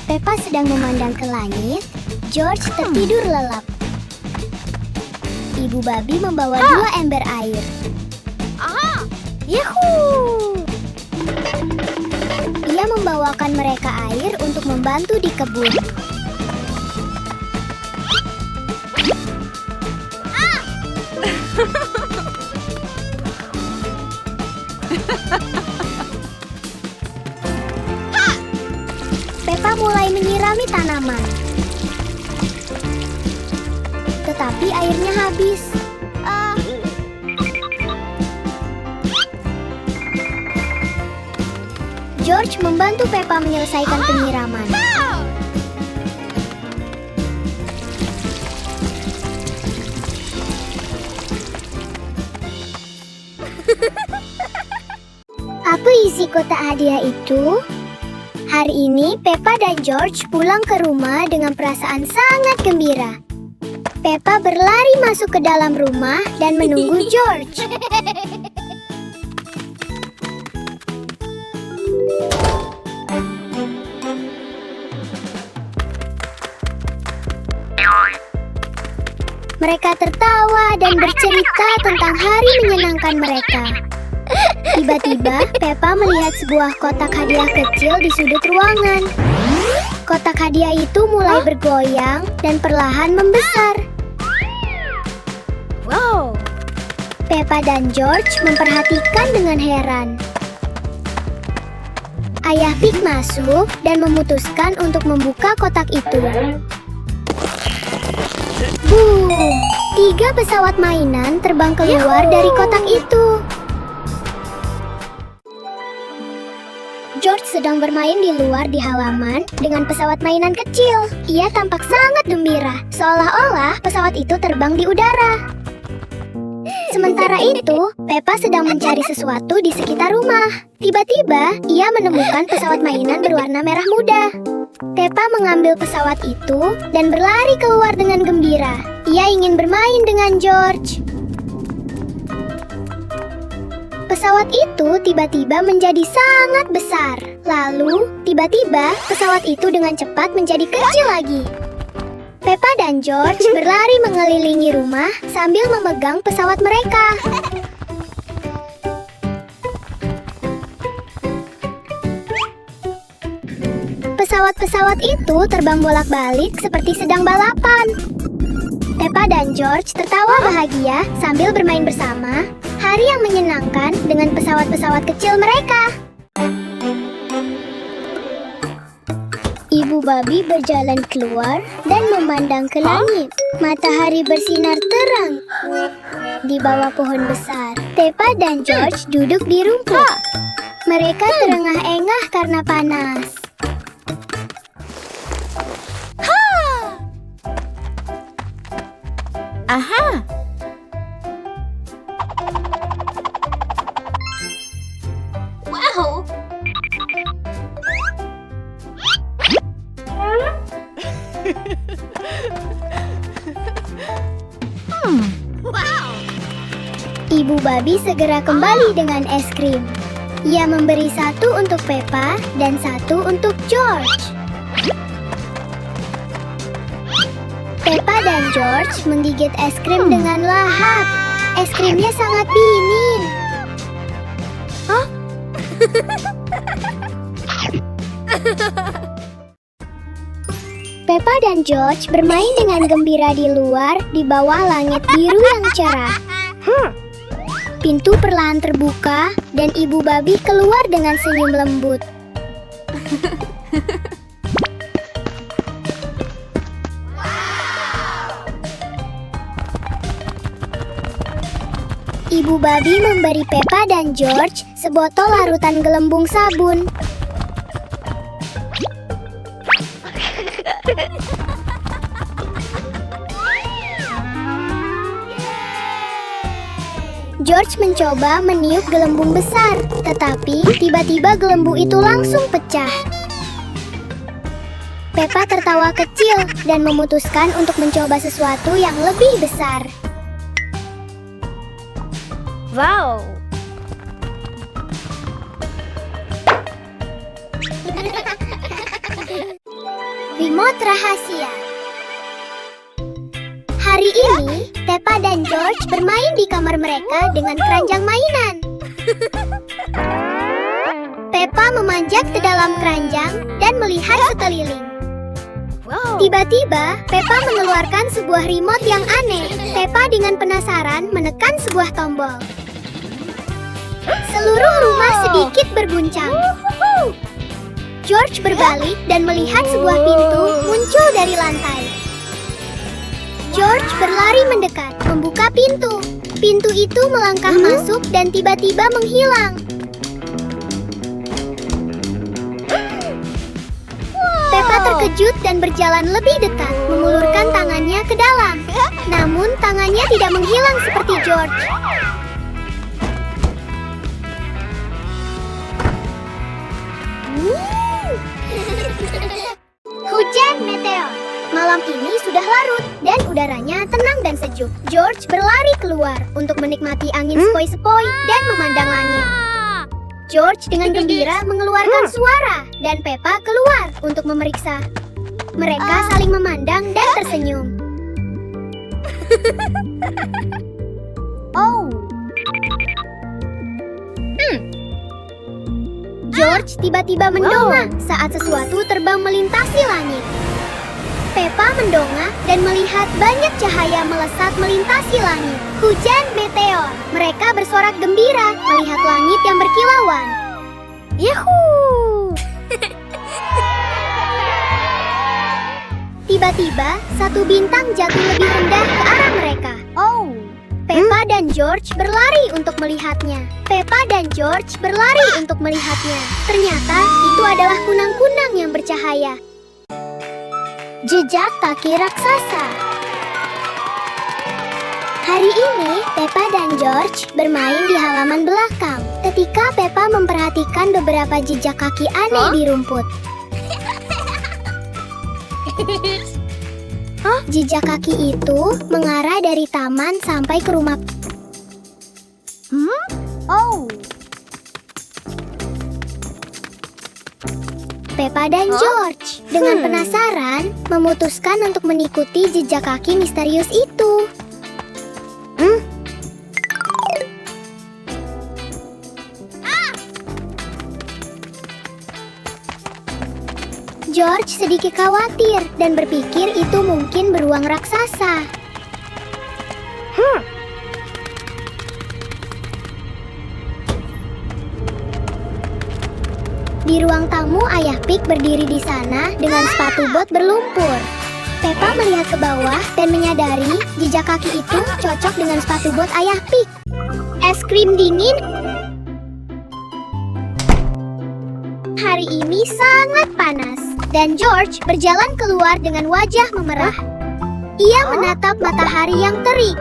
Peppa sedang memandang ke langit. George tertidur lelap. Ibu babi membawa 2 ember air. Yuhuu! Ia membawakan mereka air untuk membantu di kebun. Peppa mulai menyirami tanaman. Tetapi airnya habis. George membantu Peppa menyelesaikan penyiraman. Apa isi kotak hadiah itu? Hari ini Peppa dan George pulang ke rumah dengan perasaan sangat gembira. Peppa berlari masuk ke dalam rumah dan menunggu George. Mereka tertawa dan bercerita tentang hari menyenangkan mereka. Tiba-tiba, Peppa melihat sebuah kotak hadiah kecil di sudut ruangan. Kotak hadiah itu mulai bergoyang dan perlahan membesar. Wow! Peppa dan George memperhatikan dengan heran. Ayah Pig masuk dan memutuskan untuk membuka kotak itu. Boom! 3 pesawat mainan terbang keluar dari kotak itu. George sedang bermain di luar di halaman dengan pesawat mainan kecil. Ia tampak sangat gembira, seolah-olah pesawat itu terbang di udara. Sementara itu, Peppa sedang mencari sesuatu di sekitar rumah. Tiba-tiba, ia menemukan pesawat mainan berwarna merah muda. Peppa mengambil pesawat itu dan berlari keluar dengan gembira. Ia ingin bermain dengan George. Pesawat itu tiba-tiba menjadi sangat besar. Lalu, tiba-tiba pesawat itu dengan cepat menjadi kecil lagi. Peppa dan George berlari mengelilingi rumah sambil memegang pesawat mereka. Pesawat-pesawat itu terbang bolak-balik seperti sedang balapan. Peppa dan George tertawa bahagia sambil bermain bersama. Hari yang menyenangkan dengan pesawat-pesawat kecil mereka. Ibu babi berjalan keluar dan memandang ke langit. Matahari bersinar terang di bawah pohon besar. Peppa dan George duduk di rumput. Mereka terengah-engah karena panas. Aha! Wow! Ibu babi segera kembali dengan es krim. Ia memberi 1 untuk Peppa dan 1 untuk George. Peppa dan George menggigit es krim dengan lahap. Es krimnya sangat dingin. Hah? Peppa dan George bermain dengan gembira di luar di bawah langit biru yang cerah. Pintu perlahan terbuka dan ibu babi keluar dengan senyum lembut. Ibu babi memberi Peppa dan George sebotol larutan gelembung sabun. George mencoba meniup gelembung besar, tetapi tiba-tiba gelembung itu langsung pecah. Peppa tertawa kecil dan memutuskan untuk mencoba sesuatu yang lebih besar. Wow! remote rahasia. Hari ini, Peppa dan George bermain di kamar mereka dengan keranjang mainan. Peppa memanjat ke dalam keranjang dan melihat sekeliling. Wow. Tiba-tiba, Peppa mengeluarkan sebuah remote yang aneh. Peppa dengan penasaran menekan sebuah tombol. Seluruh rumah sedikit berguncang. George berbalik dan melihat sebuah pintu muncul dari lantai. George berlari mendekat, membuka pintu. Pintu itu melangkah masuk dan tiba-tiba menghilang. Peppa terkejut dan berjalan lebih dekat, mengulurkan tangannya ke dalam. Namun tangannya tidak menghilang seperti George. Hujan meteor. Malam ini sudah larut dan udaranya tenang dan sejuk. George berlari keluar untuk menikmati angin sepoi-sepoi dan memandang langit. George dengan gembira mengeluarkan suara dan Peppa keluar untuk memeriksa. Mereka saling memandang dan tersenyum. George tiba-tiba mendongak saat sesuatu terbang melintasi langit. Peppa mendongak dan melihat banyak cahaya melesat melintasi langit. Hujan meteor. Mereka bersorak gembira melihat langit yang berkilauan. Yahoo! Tiba-tiba, satu bintang jatuh lebih rendah ke arah mereka. Peppa dan George berlari untuk melihatnya. Peppa dan George berlari untuk melihatnya. Ternyata itu adalah kunang-kunang yang bercahaya. Jejak kaki raksasa. Hari ini, Peppa dan George bermain di halaman belakang. Ketika Peppa memperhatikan beberapa jejak kaki aneh di rumput. Jejak kaki itu mengarah dari taman sampai ke rumah. Peppa dan George dengan penasaran memutuskan untuk mengikuti jejak kaki misterius itu. George sedikit khawatir dan berpikir itu mungkin beruang raksasa. Di ruang tamu, Ayah Pig berdiri di sana dengan sepatu bot berlumpur. Peppa melihat ke bawah dan menyadari jejak kaki itu cocok dengan sepatu bot Ayah Pig. Es krim dingin. Hari ini sangat panas dan George berjalan keluar dengan wajah memerah. Ia menatap matahari yang terik.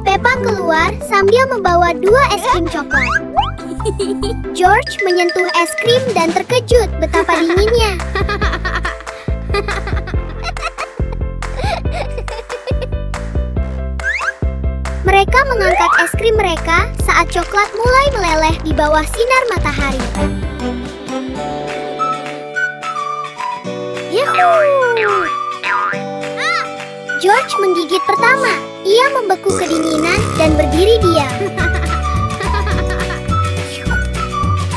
Peppa keluar sambil membawa 2 es krim coklat. George menyentuh es krim dan terkejut betapa dinginnya. Mereka mengangkat es krim mereka saat coklat mulai meleleh di bawah sinar matahari. Yahoo! George menggigit pertama. Ia membeku kedinginan dan berdiri diam.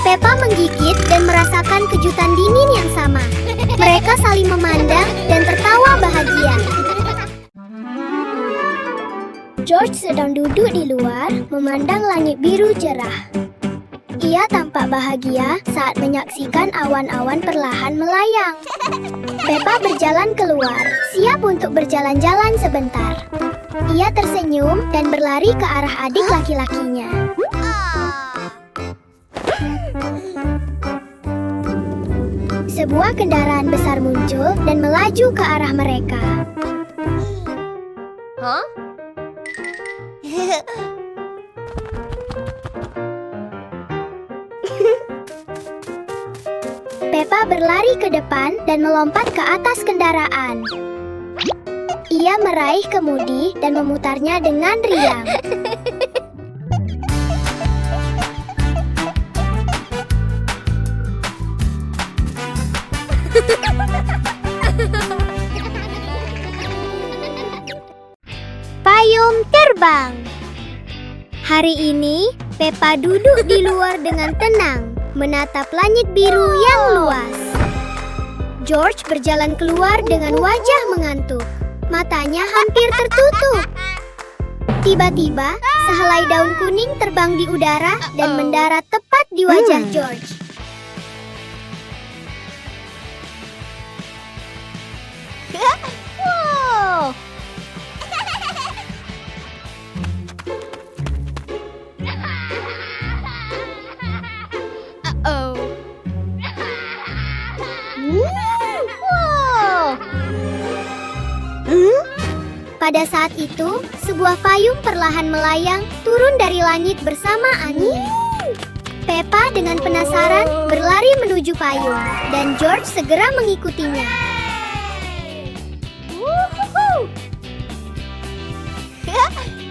Peppa menggigit dan merasakan kejutan dingin yang sama. Mereka saling memandang dan tertawa bahagia. George sedang duduk di luar, memandang langit biru cerah. Ia tampak bahagia saat menyaksikan awan-awan perlahan melayang. Peppa berjalan keluar, siap untuk berjalan-jalan sebentar. Ia tersenyum dan berlari ke arah adik laki-lakinya. Sebuah kendaraan besar muncul dan melaju ke arah mereka. Peppa berlari ke depan dan melompat ke atas kendaraan. Ia meraih kemudi dan memutarnya dengan riang. Payung terbang. Hari ini, Peppa duduk di luar dengan tenang, menatap langit biru yang luas. George berjalan keluar dengan wajah mengantuk. Matanya hampir tertutup. Tiba-tiba, sehelai daun kuning terbang di udara dan mendarat tepat di wajah George. Wow. Uh-oh. Wow. Pada saat itu, sebuah payung perlahan melayang turun dari langit bersama angin. Peppa dengan penasaran berlari menuju payung, dan George segera mengikutinya. Wuhuhu.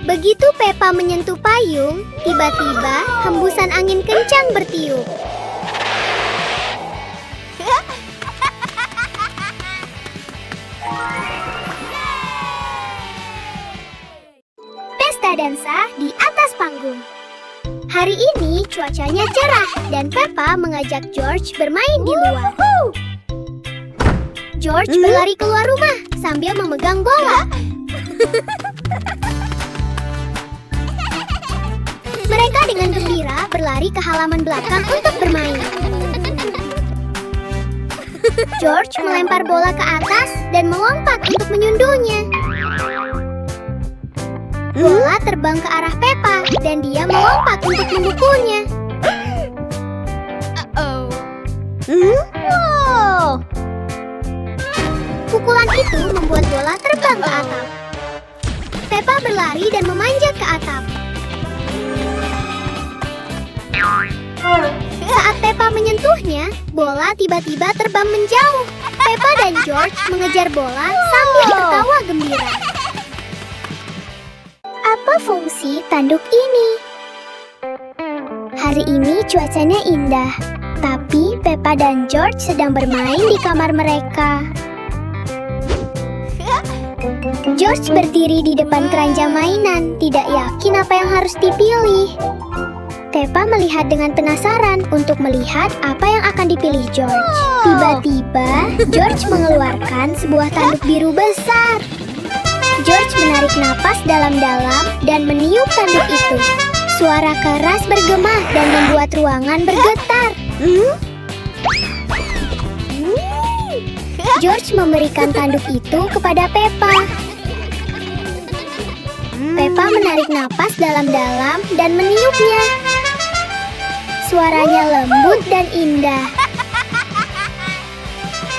Begitu Peppa menyentuh payung, tiba-tiba hembusan angin kencang bertiup. Pesta dansa di atas panggung. Hari ini cuacanya cerah dan Peppa mengajak George bermain di luar. George berlari keluar rumah sambil memegang bola. Mereka dengan gembira berlari ke halaman belakang untuk bermain. George melempar bola ke atas dan melompat untuk menyundulnya. Bola terbang ke arah Peppa dan dia melompat untuk memukulnya. Uh-oh. Wow! Pukulan itu membuat bola terbang ke atap. Peppa berlari dan memanjat ke atap. Saat Peppa menyentuhnya, bola tiba-tiba terbang menjauh. Peppa dan George mengejar bola sambil tertawa gembira. Apa fungsi tanduk ini? Hari ini cuacanya indah, tapi Peppa dan George sedang bermain di kamar mereka. George berdiri di depan keranjang mainan, tidak yakin apa yang harus dipilih. Peppa melihat dengan penasaran untuk melihat apa yang akan dipilih George. Tiba-tiba, George mengeluarkan sebuah tanduk biru besar. George menarik napas dalam-dalam dan meniup tanduk itu. Suara keras bergema dan membuat ruangan bergetar. George memberikan tanduk itu kepada Peppa. Peppa menarik napas dalam-dalam dan meniupnya. Suaranya lembut dan indah.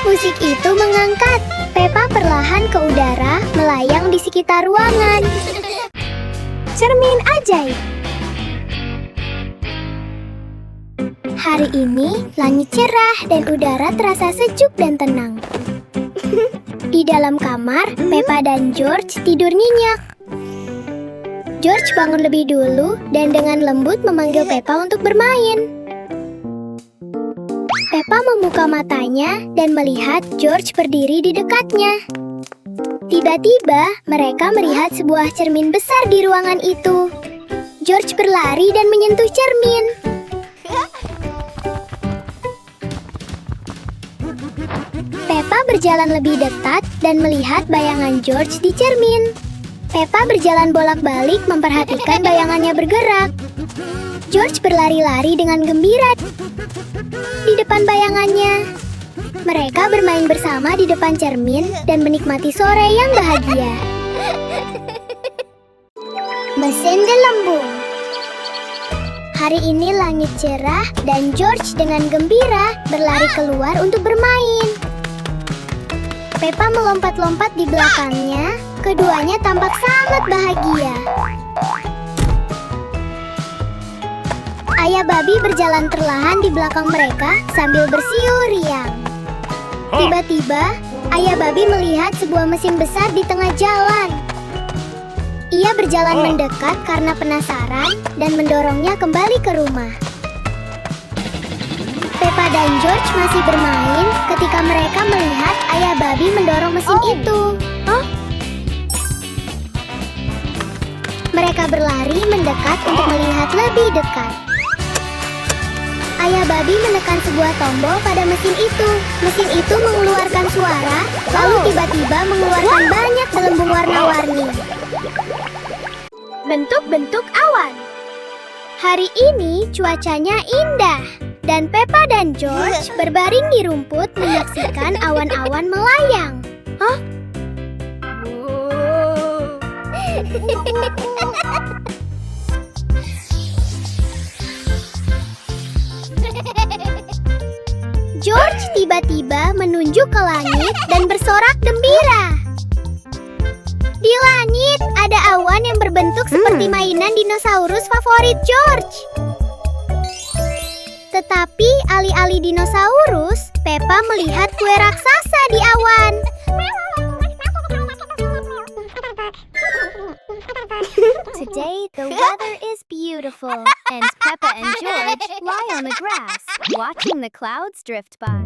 Musik itu mengangkat. Peppa perlahan ke udara, melayang di sekitar ruangan. Cermin ajaib. Hari ini, langit cerah dan udara terasa sejuk dan tenang. Di dalam kamar, Peppa dan George tidur nyenyak. George bangun lebih dulu dan dengan lembut memanggil Peppa untuk bermain. Peppa membuka matanya dan melihat George berdiri di dekatnya. Tiba-tiba, mereka melihat sebuah cermin besar di ruangan itu. George berlari dan menyentuh cermin. Peppa berjalan lebih dekat dan melihat bayangan George di cermin. Peppa berjalan bolak-balik memperhatikan bayangannya bergerak. George berlari-lari dengan gembira di depan bayangannya. Mereka bermain bersama di depan cermin dan menikmati sore yang bahagia. Mesin gelembung. Hari ini langit cerah dan George dengan gembira berlari keluar untuk bermain. Peppa melompat-lompat di belakangnya. Keduanya tampak sangat bahagia. Ayah babi berjalan perlahan di belakang mereka sambil bersiul riang. Tiba-tiba, ayah babi melihat sebuah mesin besar di tengah jalan. Ia berjalan mendekat karena penasaran dan mendorongnya kembali ke rumah. Peppa dan George masih bermain ketika mereka melihat ayah babi mendorong mesin itu. Mereka berlari mendekat untuk melihat lebih dekat. Ayah babi menekan sebuah tombol pada mesin itu. Mesin itu mengeluarkan suara, lalu tiba-tiba mengeluarkan banyak gelembung warna-warni. Bentuk-bentuk awan. Hari ini cuacanya indah, dan Peppa dan George berbaring di rumput menyaksikan awan-awan melayang. George tiba-tiba menunjuk ke langit dan bersorak gembira. Di langit ada awan yang berbentuk seperti mainan dinosaurus favorit George. Tetapi alih-alih dinosaurus, Peppa melihat kue raksasa di awan. Today the weather is beautiful, and Peppa and George lie on the grass, watching the clouds drift by.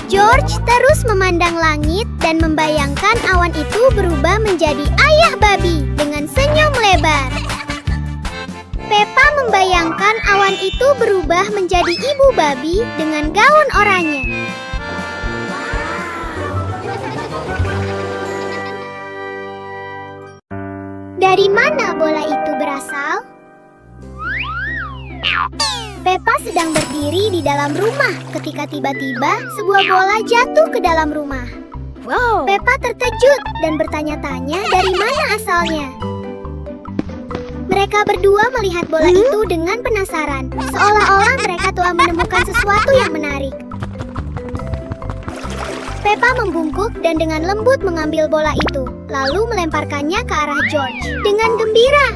George terus memandang langit dan membayangkan awan itu berubah menjadi ayah babi dengan senyum lebar. Peppa membayangkan awan itu berubah menjadi ibu babi dengan gaun oranye. Dari mana bola itu berasal? Peppa sedang berdiri di dalam rumah ketika tiba-tiba sebuah bola jatuh ke dalam rumah. Wow. Peppa terkejut dan bertanya-tanya dari mana asalnya. Mereka berdua melihat bola itu dengan penasaran, seolah-olah mereka telah menemukan sesuatu yang menarik. Peppa membungkuk dan dengan lembut mengambil bola itu, lalu melemparkannya ke arah George dengan gembira.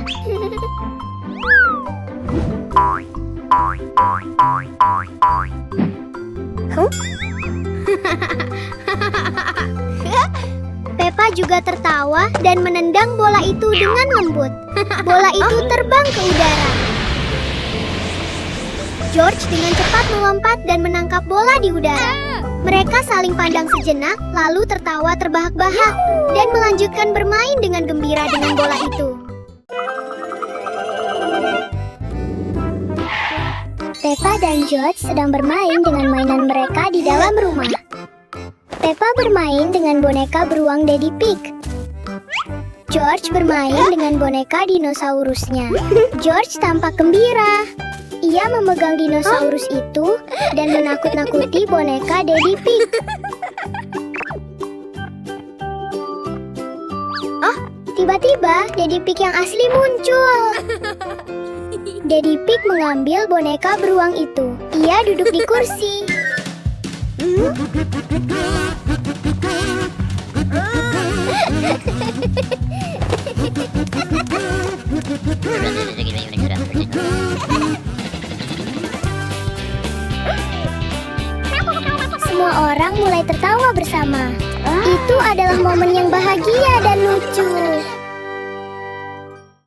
Peppa juga tertawa dan menendang bola itu dengan lembut. Bola itu terbang ke udara. George dengan cepat melompat dan menangkap bola di udara. Mereka saling pandang sejenak, lalu tertawa terbahak-bahak dan melanjutkan bermain dengan gembira dengan bola itu. Peppa dan George sedang bermain dengan mainan mereka di dalam rumah. Peppa bermain dengan boneka beruang Daddy Pig. George bermain dengan boneka dinosaurusnya. George tampak gembira. Ia memegang dinosaurus itu dan menakut-nakuti boneka Daddy Pig. Tiba-tiba Daddy Pig yang asli muncul. Daddy Pig mengambil boneka beruang itu. Ia duduk di kursi. Semua orang mulai tertawa bersama. Itu adalah momen yang bahagia dan lucu.